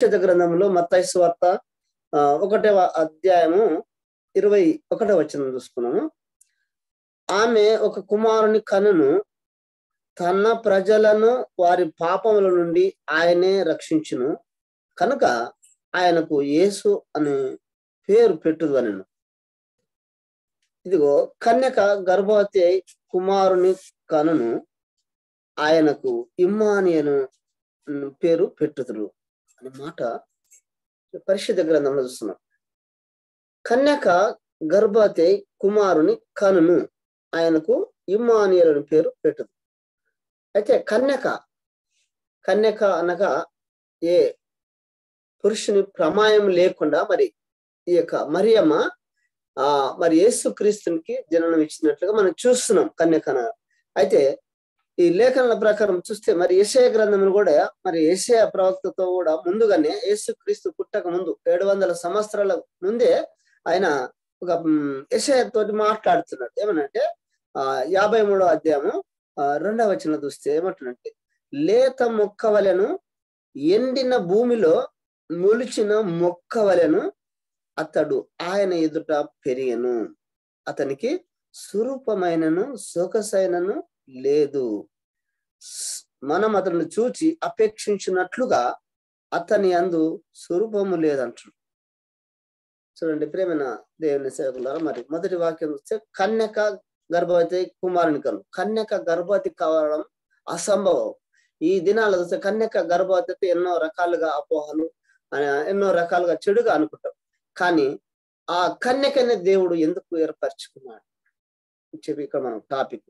పరిశుద్ధ గ్రంథంలో మత్తయి సువార్త 1వ అధ్యాయము 21వ వచనం చూసుకున్నాము. ఆమె ఒక కుమారుని కనును, తన ప్రజలను వారి పాపముల నుండి ఆయనే రక్షించును కనుక ఆయనకు యేసు అనే పేరు పెట్టుదనెను. ఇదిగో కన్యక గర్భవతి అయి కుమారుని కనును, ఆయనకు ఇమ్మానుయేలు పేరు పెట్టుదురు అనే మాట పరిశుద్ధ గ్రంథంలో చూస్తున్నాం. కన్యక గర్భవతి అయి కుమారుని కనును, ఆయనకు ఇమ్మానుయేలు పేరు పెట్టుదు. అయితే కన్యక అనగా ఏ పురుషుని ప్రమాయం లేకుండా మరి ఈ యొక్క మరియమ్మ మరి యేసుక్రీస్తునికి జననం ఇచ్చినట్లుగా మనం చూస్తున్నాం కన్యక. అయితే ఈ లేఖనాల ప్రకారం చూస్తే మరి యెషయా గ్రంథంలో కూడా మరి యెషయా ప్రవక్తతో కూడా ముందుగానే యేసుక్రీస్తు పుట్టక ముందు 700 సంవత్సరాల ముందే ఆయన ఒక యెషయా తోటి మాట్లాడుతున్నాడు. ఏమనంటే 53వ అధ్యాయము 2వ వచనం చూస్తే ఏమంటున్నట్టే, లేత మొక్క వలెను ఎండిన భూమిలో మొలిచిన మొక్క వలెను అతడు ఆయన ఎదుట పెరిగెను, అతనికి స్వరూపమైనను సొగసైనను లేదు, మనం అతన్ని చూచి అపేక్షించినట్లుగా అతని అందు స్వరూపము లేదంటారు. చూడండి ప్రేమైన దేవుని సేవకులారా, మరి మొదటి వాక్యం చూస్తే కన్యక గర్భవతి కుమారుని కను. కన్యక గర్భవతి కావడం అసంభవం. ఈ దినాలు చూస్తే కన్యక గర్భవతి ఎన్నో రకాలుగా అపోహలు, ఎన్నో రకాలుగా చెడుగా అనుకుంటాం. కానీ ఆ కన్యకనే దేవుడు ఎందుకు ఏర్పరచుకున్నాడు చెప్పి ఇక్కడ మనం టాపిక్.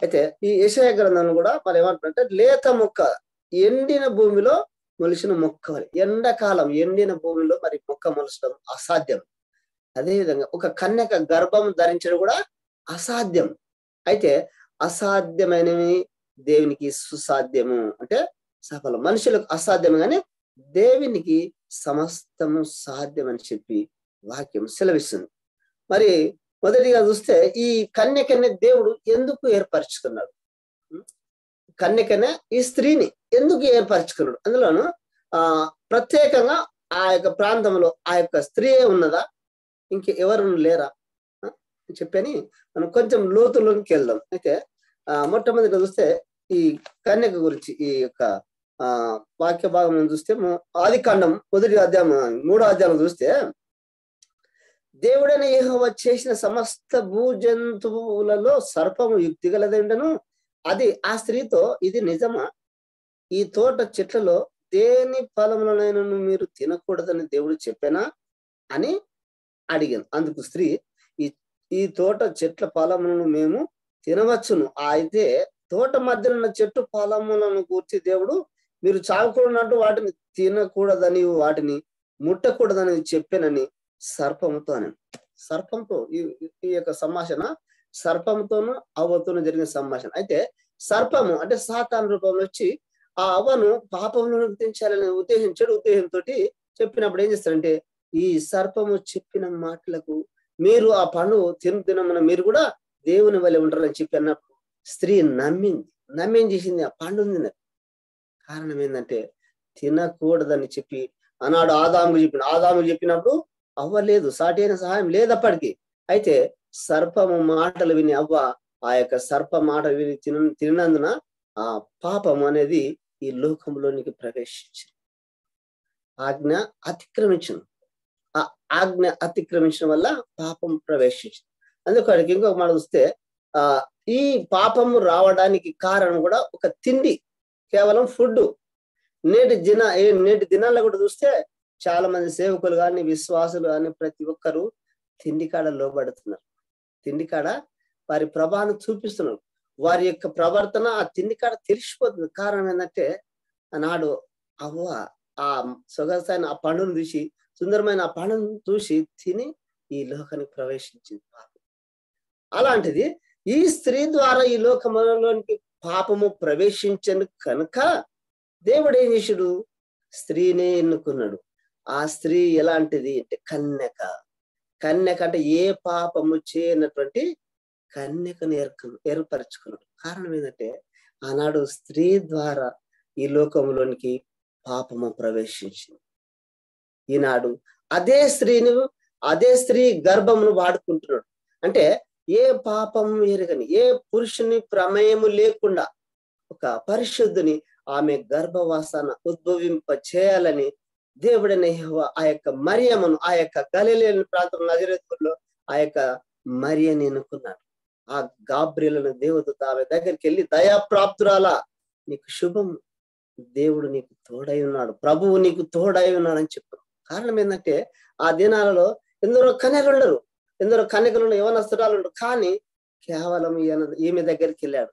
అయితే ఈ యెషయా గ్రంథంలో కూడా మరి ఏమంటారంటే, లేత మొక్క ఎండిన భూమిలో మొలిచిన మొక్క. ఎండాకాలం ఎండిన భూమిలో మరి మొక్క మొలచడం అసాధ్యం. అదేవిధంగా ఒక కన్యక గర్భం ధరించడం కూడా అసాధ్యం. అయితే అసాధ్యమైనవి దేవునికి సుసాధ్యము, అంటే సఫలం. మనుషులకు అసాధ్యం కానీ దేవునికి సమస్తము సాధ్యం అని చెప్పి వాక్యం సెలవిస్తుంది. మరి మొదటిగా చూస్తే ఈ కన్యకనే దేవుడు ఎందుకు ఏర్పరచుకున్నాడు? కన్యకనే ఈ స్త్రీని ఎందుకు ఏర్పరచుకున్నాడు? అందులోను ప్రత్యేకంగా ఆ యొక్క ప్రాంతంలో ఆ యొక్క స్త్రీ ఉన్నదా, ఇంకెవరు లేరా చెప్పని మనం కొంచెం లోతులోకి వెళ్దాం. అయితే మొట్టమొదటిగా చూస్తే ఈ కన్యక గురించి ఈ యొక్క వాక్య భాగం చూస్తే ఆదికాండం 1వ అధ్యాయం 3వ అధ్యాయం చూస్తే, దేవుడైన యెహోవా చేసిన సమస్త భూజంతువులలో సర్పము యుక్తి గలదండను, అది ఆ స్త్రీతో, ఇది నిజమా? ఈ తోట చెట్లలో దేని ఫలములనైనా మీరు తినకూడదని దేవుడు చెప్పానా అని అడిగాను. అందుకు స్త్రీ, ఈ తోట చెట్ల ఫలములను మేము తినవచ్చును, అయితే తోట మధ్యలో ఉన్న చెట్టు ఫలములను కూర్చి దేవుడు మీరు చావకూడనట్టు వాటిని తినకూడదని, వాటిని ముట్టకూడదని చెప్పానని సర్పంతో అని. సర్పంతో ఈ యొక్క సంభాషణ సర్పంతోనూ అవ్వతోనూ జరిగిన సంభాషణ. అయితే సర్పము అంటే సాతాను రూపంలో వచ్చి ఆ అవ్వను పాపంలో గుర్తించాలనే చెడు ఉద్దేశంతో చెప్పినప్పుడు ఏం చేస్తారంటే, ఈ సర్పము చెప్పిన మాటలకు మీరు ఆ పండు తినమన్న మీరు కూడా దేవుని వలె ఉంటారని చెప్పి అన్నప్పుడు స్త్రీ నమ్మేం చేసింది, ఆ పండు తిన్నది. కారణం ఏంటంటే తినకూడదని చెప్పి ఆనాడు ఆదాము చెప్పినప్పుడు అవ్వలేదు, సాటి అయిన సహాయం లేదప్పటికి. అయితే సర్పము మాటలు విని అవ్వ ఆ యొక్క సర్ప మాట విని తినందున ఆ పాపం అనేది ఈ లోకంలోనికి ప్రవేశించింది. ఆజ్ఞ అతిక్రమించింది. ఆ ఆజ్ఞ అతిక్రమించడం వల్ల పాపం ప్రవేశించింది. అందుకడికి ఇంకొక మాట చూస్తే ఈ పాపము రావడానికి కారణం కూడా ఒక తిండి, కేవలం ఫుడ్. నేటి దినాల్లో కూడా చూస్తే చాలా మంది సేవకులు కానీ విశ్వాసులు కానీ ప్రతి ఒక్కరూ తిండి కాడ లోబడుతున్నారు. తిండి కాడ వారి ప్రభావాన్ని చూపిస్తున్నారు. వారి యొక్క ప్రవర్తన ఆ తిండి కాడ తెలిసిపోతుంది. కారణం ఏంటంటే ఆనాడు అవ్వ ఆ సొగసైన ఆ పండును చూసి, సుందరమైన ఆ పండును చూసి తిని ఈ లోకానికి ప్రవేశించింది పాపం. అలాంటిది ఈ స్త్రీ ద్వారా ఈ లోకంలోనికి పాపము ప్రవేశించను కనుక దేవుడు ఏం చేశాడు, స్త్రీనే ఎన్నుకున్నాడు. ఆ స్త్రీ ఎలాంటిది అంటే కన్యక అంటే ఏ పాపము చేయనటువంటి కన్యకను ఏర్పరచుకున్నాడు. కారణం ఏంటంటే ఆనాడు స్త్రీ ద్వారా ఈ లోకంలోనికి పాపము ప్రవేశించింది. ఈనాడు అదే స్త్రీ గర్భమును వాడుకుంటున్నాడు. అంటే ఏ పాపం ఎరగని, ఏ పురుషుని ప్రమేయము లేకుండా ఒక పరిశుద్ధుని ఆమె గర్భవాసన ఉద్భవింప చేయాలని దేవుడైన యెహోవా ఆ యొక్క మరియమ్మను, ఆ యొక్క గలిలయ ప్రాంతం నజరేతులో ఆ యొక్క మరియని ఎన్నుకున్నాడు. ఆ గాబ్రియలను దేవదూత ఆమె దగ్గరికి వెళ్ళి, దయాప్రాప్తురాలా నీకు శుభం, దేవుడు నీకు తోడై ఉన్నాడు, ప్రభువు నీకు తోడై ఉన్నాడు అని చెప్పారు. కారణం ఏంటంటే ఆ దినాలలో ఎందరో కన్యకలు యవనస్తురాలు ఉండరు, కానీ కేవలం ఈమె దగ్గరికి వెళ్ళాడు.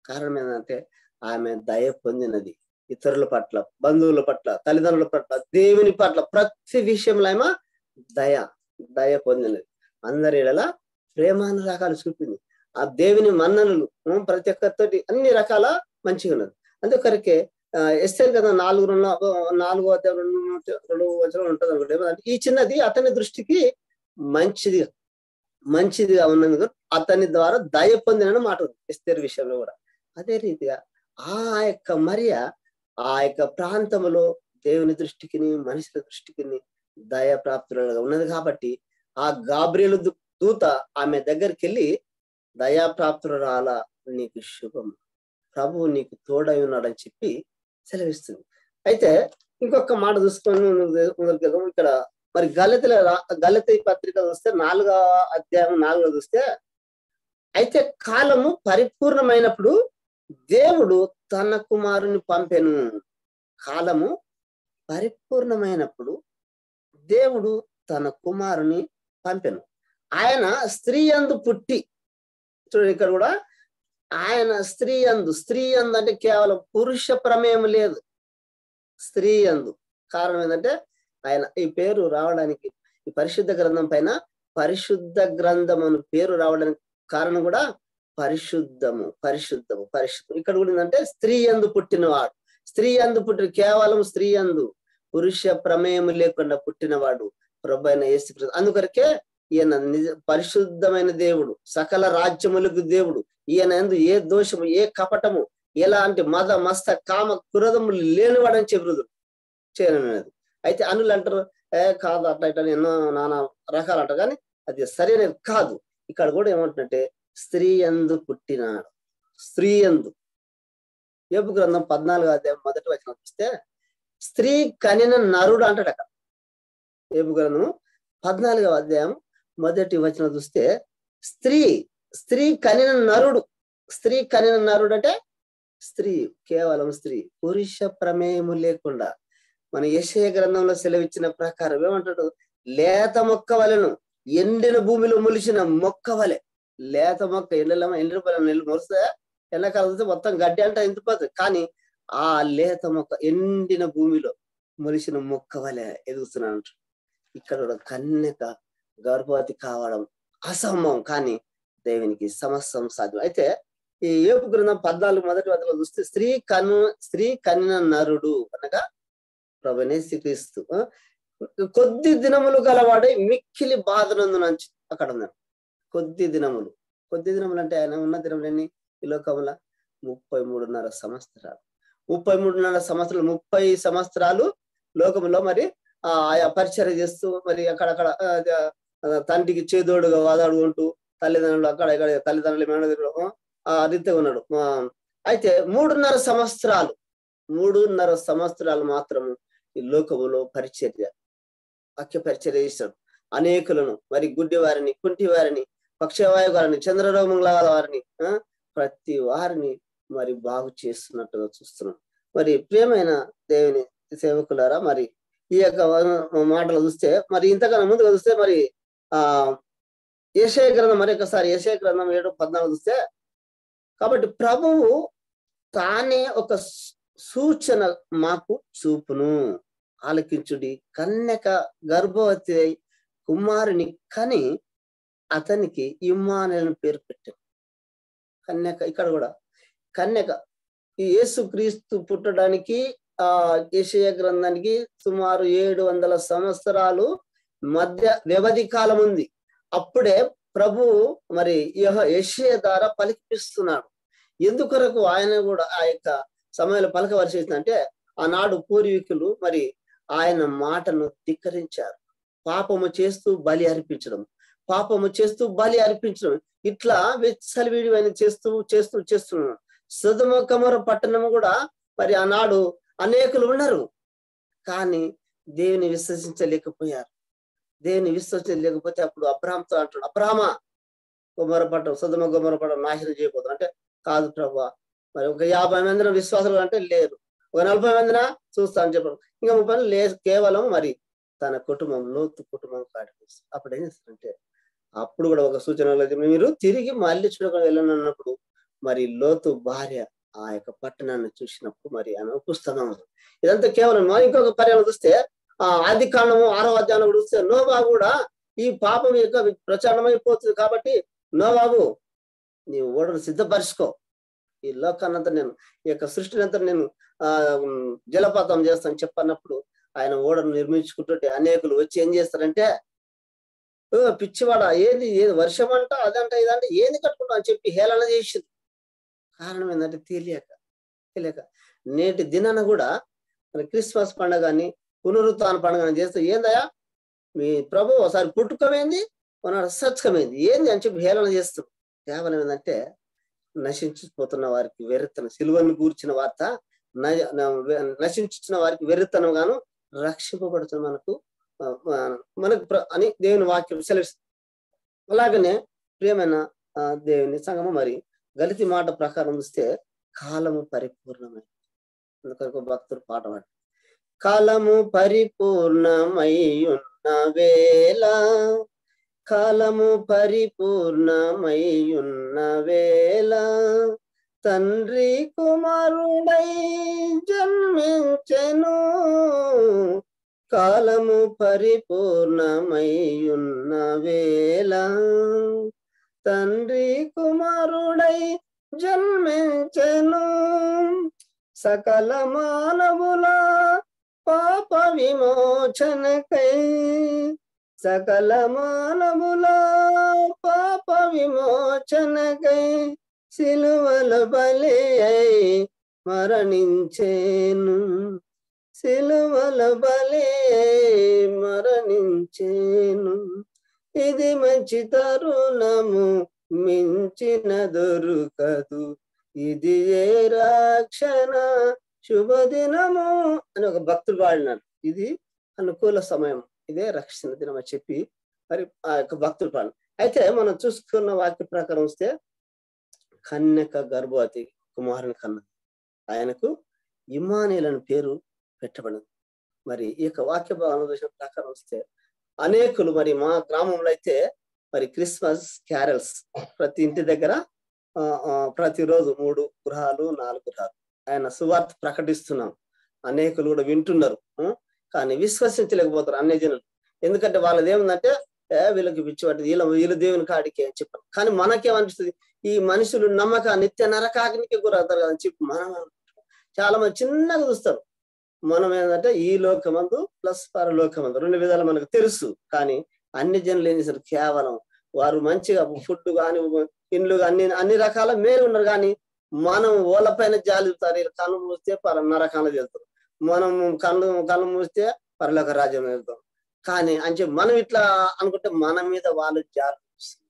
కారణం ఏంటంటే ఆమె దయ పొందినది. ఇతరుల పట్ల, బంధువుల పట్ల, తల్లిదండ్రుల పట్ల, దేవుని పట్ల ప్రతి విషయంలో ఆమె దయ పొందినది. అందరి ఎడల ప్రేమానురాగాలు చూపింది. ఆ దేవుని మన్ననలు ప్రతి ఒక్కరితోటి అన్ని రకాల మంచిగా ఉన్నది. అందుకొరకే ఎస్తేర్ కదా 4వ అధ్యాయం 2 వచనం ఉంటుంది అనుకుంటే, ఈ చిన్నది అతని దృష్టికి మంచిదిగా ఉన్నందుకు అతని ద్వారా దయ పొందిన మాట ఉంది ఎస్తేర్ విషయంలో కూడా. అదే రీతిగా ఆ యొక్క మరియ ఆ యొక్క ప్రాంతంలో దేవుని దృష్టికి, మనుషుల దృష్టికి దయ ప్రాప్తులుగా ఉన్నది. కాబట్టి ఆ గాబ్రియలు దూత ఆమె దగ్గరికి వెళ్ళి, దయాప్రాప్తురాలా నీకు శుభం, ప్రభువు నీకు తోడై ఉన్నాడని చెప్పి సెలవిస్తుంది. అయితే ఇంకొక మాట చూసుకొని ఇక్కడ మరి గలతీ పత్రిక చూస్తే 4వ అధ్యాయం 4లో చూస్తే, అయితే కాలము పరిపూర్ణమైనప్పుడు దేవుడు తన కుమారుని పంపెను. కాలము పరిపూర్ణమైనప్పుడు దేవుడు తన కుమారుని పంపెను. ఆయన స్త్రీ యందు పుట్టి, చూడండి ఇక్కడ కూడా ఆయన స్త్రీ యందు అంటే కేవలం పురుష ప్రమేయం లేదు, స్త్రీ యందు. కారణం ఏంటంటే ఆయన ఈ పేరు రావడానికి, ఈ పరిశుద్ధ గ్రంథం పైన పరిశుద్ధ గ్రంథం అని పేరు రావడానికి కారణం కూడా పరిశుద్ధము. ఇక్కడ కూడా ఏంటంటే స్త్రీ యందు పుట్టినవాడు, కేవలం స్త్రీ యందు పురుష ప్రమేయం లేకుండా పుట్టినవాడు ప్రభు అయిన యేసుక్రీస్తు. అందుకొరకే ఈయన పరిశుద్ధమైన దేవుడు, సకల రాజ్యములకు దేవుడు. ఈయన యందు ఏ దోషము, ఏ కపటము, ఎలాంటి మద మస్త కామ క్రోధములు లేనివాడని చెబుదు చేయనది. అయితే అనులు అంటారు, కాదు అట్లా ఇట్లా ఎన్నో నానా రకాలు అంటారు, కానీ అది సరైనది కాదు. ఇక్కడ కూడా ఏమంటుంటే స్త్రీ యందు పుట్టినాడు. యోబు గ్రంథం 14వ అధ్యాయం 1వ వచనం చూస్తే స్త్రీ కనిన నరుడు అంటాడు. అక్కడ యోబు గ్రంథం 14వ అధ్యాయం 1వ వచనం చూస్తే స్త్రీ కనిన నరుడు అంటే స్త్రీ, కేవలం స్త్రీ, పురుష ప్రమేయము లేకుండా. మన యెషయా గ్రంథంలో సెలవిచ్చిన ప్రకారం ఏమంటాడు, లేత మొక్క వలెను, ఎండిన భూమిలో మొలిచిన మొక్క వలె. లేత మొక్క ఎండిన మొలిస్తే ఎండాకాలం మొత్తం గడ్డి అంటే ఎండిపోతుంది, కానీ ఆ లేత మొక్క ఎండిన భూమిలో మొలిచిన మొక్క వలె ఎదుగుతున్నాడు. ఇక్కడ కన్యక గర్భవతి కావడం అసంభవం, కానీ దేవునికి సమస్తం సాధ్యం. అయితే ఈ యోబు గ్రంథం 14 మొదటి వచనంలో చూస్తే స్త్రీ కనిన నరుడు అనగా ప్రభువైన యేసుక్రీస్తు కొద్ది దినములు గలవాడే మిక్కిలి బాధనందునంచి అక్కడ ఉన్నాడు. కొద్ది దినములు అంటే ఆయన ఉన్న దినములన్నీ ఈ లోకముల 33.5 సంవత్సరాలు. 30 సంవత్సరాలు లోకములో మరి ఆయా పరిచర్య చేస్తూ, మరి అక్కడక్కడ తండ్రికి చేదోడుగా వాదాడుకుంటూ, తల్లిదండ్రులు అక్కడ ఇక్కడ తల్లిదండ్రులు మేనదిలో ఆ రీతిగా ఉన్నాడు. అయితే 3.5 సంవత్సరాలు మాత్రము ఈ లోకములో వాక్య పరిచర్య చేశాడు. అనేకులను, మరి గుడ్డి వారిని, కుంటి వారిని, పక్షవాయు వారిని, చంద్రరోగం వారిని, ప్రతి వారిని మరి బాగు చేస్తున్నట్టుగా చూస్తున్నాం. మరి ప్రియమైన దేవుని సేవకులారా, మరి ఈ యొక్క మాటలు చూస్తే, మరి ఇంతకన్నా ముందుగా చూస్తే, మరి యెషయా గ్రంథం, మరి ఒకసారి యెషయా గ్రంథం 7:14 చూస్తే, కాబట్టి ప్రభువు తానే ఒక సూచన మాకు చూపును, ఆలకించుడి, కన్యక గర్భవతి అయి కుమారుని కని అతనికి ఇమ్మానుయేలు పేరు పెట్టాడు. కన్యక, ఇక్కడ కూడా కన్యక, ఈ యేసుక్రీస్తు పుట్టడానికి యెషయా గ్రంథానికి సుమారు 700 సంవత్సరాలు మధ్య వ్యవధి కాలం ఉంది. అప్పుడే ప్రభువు మరి యెషయా ద్వారా పలికిపిస్తున్నాడు. ఎందుకొరకు ఆయన కూడా ఆ యొక్క సమయంలో పలకవలసి అంటే, ఆనాడు పూర్వీకులు మరి ఆయన మాటను ధిక్కరించారు. పాపము చేస్తూ బలి అర్పించడం, పాపము చేస్తూ బలి అర్పించడం, ఇట్లా విచ్చలవిడివైన చేస్తూ చేస్తూ చేస్తున్నాడు. సొదొమ గొమొర్రా పట్టణము కూడా మరి ఆనాడు అనేకులు ఉన్నారు, కానీ దేవుని విశ్వసించలేకపోయారు. దేవుని విశ్వసించలేకపోతే అప్పుడు అబ్రాహాముతో అంటాడు, అబ్రాహామా, సొదొమ గొమొర్రా పట్టణం నాశనం చేయబోతున్నా అంటే, కాదు ప్రభువా, మరి ఒక 50 మందిన విశ్వాసాలు అంటే లేరు, ఒక 40 మందిన చూస్తా అని చెప్పారు. ఇంకా 30 లేదు, కేవలం మరి తన కుటుంబం, లోతు కుటుంబం కాడికి. అప్పుడు ఏం చేస్తారంటే, అప్పుడు కూడా ఒక సూచన, మీరు తిరిగి మళ్ళీ చూడకుండా వెళ్ళనన్నప్పుడు మరి లోతు భార్య ఆ యొక్క పట్టణాన్ని చూసినప్పుడు మరి ఆమె పుస్తకం. ఇదంతా కేవలం ఇంకొక పర్యాయం చూస్తే ఆది కాండము 6వ అధ్యాయంలో చూస్తే నోవా కూడా ఈ పాపం యొక్క ప్రచారమైపోతుంది కాబట్టి, నోవాబు నీవు ఓడను సిద్ధపరుచుకో, ఈ లోకాన్నంతా నేను, ఈ యొక్క సృష్టిని అంతా నేను జలపాతం చేస్తాను చెప్పన్నప్పుడు ఆయన ఓడను నిర్మించుకుంటుంటే అనేకులు వచ్చి ఏం చేస్తారంటే, పిచ్చివాడ, ఏది వర్షం అంట, అదంట ఇదంటే ఏది కట్టుకుంటా అని చెప్పి హేళన చేసింది. కారణం ఏంటంటే తెలియక నేటి దినాన కూడా మరి క్రిస్మస్ పండుగని, పునరుత్థాన పండుగని చేస్తే, ఏందయ్యా మీ ప్రభు ఒకసారి పుట్టుకమైంది, ఒకనాడు సత్కమైంది, ఏంది అని చెప్పి హేళన చేస్తారు. కేవలం ఏంటంటే నశించిపోతున్న వారికి వెర్రితనం, సిలువను గూర్చిన వార్త నశించిన వారికి వెర్రితనం గాను, రక్షింపబడుతున్న మనకు అని దేవుని వాక్యం సెలవిస్తుంది. అలాగనే ప్రియమైన దేవుని సంగమం, మరి గలితి మాట ప్రకారం చూస్తే కాలము పరిపూర్ణమై, అందుకొరకు భక్తుడు పాట పాడు, కాలము పరిపూర్ణమై ఉన్న వేళ, కాలము పరిపూర్ణమై ఉన్న వేళ, తండ్రి కుమారుడై జన్మించెను, కాలము పరిపూర్ణమై ఉన్న వేళ, తండ్రి కుమారుడై జన్మించెను, సకల మానవుల పాప విమోచనకై, సకల మానవుల పాప విమోచనకై, సిలువల బలి అయి మరణించేను, సిలువల బలి అయి మరణించేను, ఇది మంచి తరుణము మించిన దొరుకదు, ఇది ఏ రక్షణ శుభదినము అని ఒక భక్తుడు పాడినాడు. ఇది అనుకూల సమయం, ఇదే రక్షణ దినం అని చెప్పి మరి ఆ యొక్క భక్తుడు పాడు. అయితే మనం చూసుకున్న వాక్య ప్రకారం వస్తే కన్యక గర్భవతి కుమారుని కన్న, ఆయనకు ఇమ్మానుయేలు అని పేరు పెట్టబడింది. మరి ఈ యొక్క వాక్య భావన ప్రకారం వస్తే అనేకులు, మరి మా గ్రామంలో అయితే మరి క్రిస్మస్ క్యారల్స్ ప్రతి ఇంటి దగ్గర ప్రతిరోజు 3 గృహాలు 4 గృహాలు ఆయన సువార్త ప్రకటిస్తున్నాం. అనేకులు కూడా వింటున్నారు, కానీ విశ్వసించలేకపోతారు అన్ని జనులు. ఎందుకంటే వాళ్ళది ఏముందంటే, వీళ్ళకి పిచ్చిపట్టి వీళ్ళు దేవుని కాడికి అని చెప్పారు. కానీ మనకేమనిపిస్తుంది, ఈ మనుషులు నిత్య నరకాగ్నికి గురవుతారు కదా అని చెప్పి మనం చాలా మంది చిన్నగా చూస్తారు. మనం ఏంటంటే ఈ లోకమందు ప్లస్ పరలోకమందు 2 విధాలు మనకు తెలుసు. కానీ అన్ని జనులు ఏం చేశారు, కేవలం వారు మంచిగా ఫుడ్ కానీ ఇండ్లు కానీ అన్ని రకాల మేలు ఉన్నారు, కానీ మనం ఓళ్ళపైన జాలుతారు. కళ్ళు మూస్తే నరకాలు వెళ్తారు, మనం కళ్ళు మూస్తే పరలోక రాజ్యం వెళ్తాం. కానీ అని చెప్పి మనం ఇట్లా అనుకుంటే మన మీద వాళ్ళు జాలు చూస్తారు,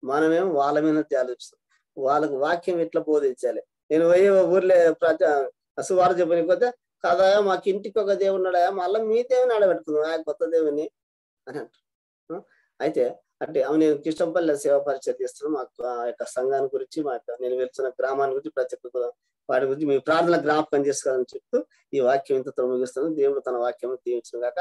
మనమేమో వాళ్ళ మీద జాలు చూస్తాం. వాళ్ళకు వాక్యం ఎట్లా బోధించాలి. నేను పోయి ఊర్లే సువార్త చెప్పకపోతే, కదా మాకు ఇంటికి ఒక దేవుడు ఉన్నాడా, మళ్ళీ మీ దేవుని ఆడబెట్టుకుందాం ఆ కొత్త దేవుని అని అంటారు. అయితే అంటే నేను కిష్టంపల్లి సేవా పరిచయం చేస్తున్నాను. మాకు ఆ యొక్క సంఘాన్ని గురించి, మా యొక్క నేను వెళ్తున్న గ్రామాన్ని గురించి, ప్రత్యేక వాటి గురించి మీ ప్రార్థన జ్ఞాపకం చేసుకోవాలని చెప్తూ ఈ వాక్యం ఇంతతో ముగిస్తాను. దేవుడు తన వాక్యం దీవించిన గాక.